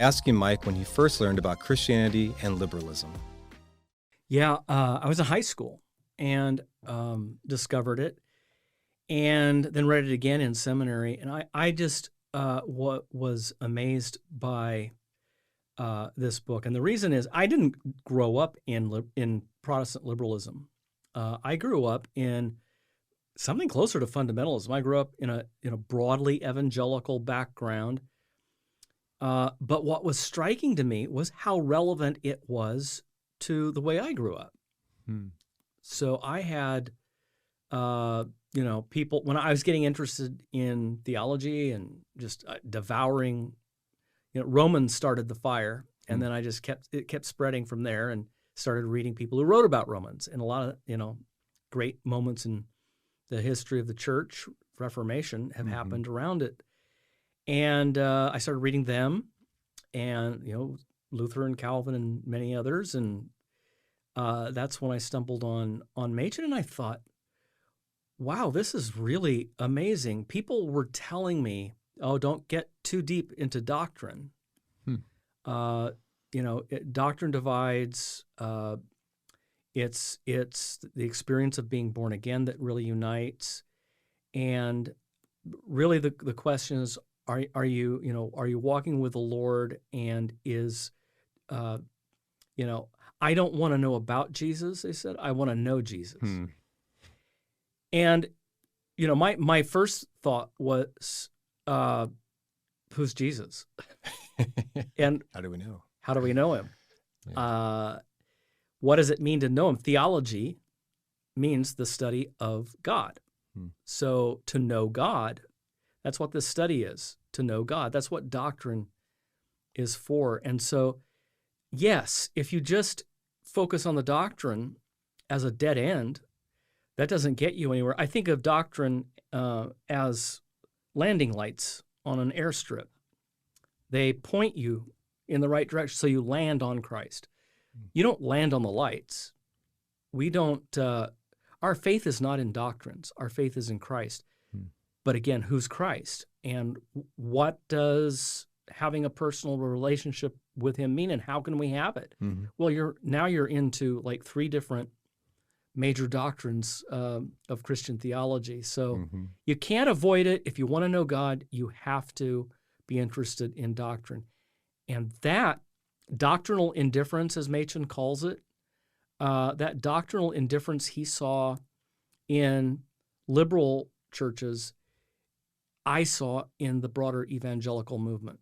asking Mike when he first learned about Christianity and liberalism. Yeah, I was in high school and discovered it, and then read it again in seminary. And I just was amazed by this book. And the reason is I didn't grow up in Protestant liberalism. I grew up in something closer to fundamentalism. I grew up in a broadly evangelical background. But what was striking to me was how relevant it was to the way I grew up. So I had, people, when I was getting interested in theology and just devouring, Romans started the fire, and then it kept spreading from there, and started reading people who wrote about Romans, and a lot of, great moments in the history of the church, Reformation, have happened around it. And I started reading them, and, Luther and Calvin and many others, and that's when I stumbled on Machen, and I thought, wow, this is really amazing. People were telling me, oh, don't get too deep into doctrine. Doctrine divides. It's the experience of being born again that really unites. And really the question is, are you walking with the Lord, and is, I don't want to know about Jesus, they said. I want to know Jesus. And, my first thought was, who's Jesus? And How do we know? How do we know him? Yeah. What does it mean to know him? Theology means the study of God. So to know God, that's what this study is, to know God. That's what doctrine is for. And so, yes, if you just focus on the doctrine as a dead end, that doesn't get you anywhere. I think of doctrine as landing lights on an airstrip. They point you in the right direction so you land on Christ. You don't land on the lights. We don't, our faith is not in doctrines. Our faith is in Christ. But again, who's Christ? And what does having a personal relationship with him mean, and how can we have it? Well, you're into like 3 different major doctrines of Christian theology. So you can't avoid it. If you want to know God, you have to be interested in doctrine. And that doctrinal indifference, as Machen calls it, that doctrinal indifference he saw in liberal churches, I saw in the broader evangelical movement.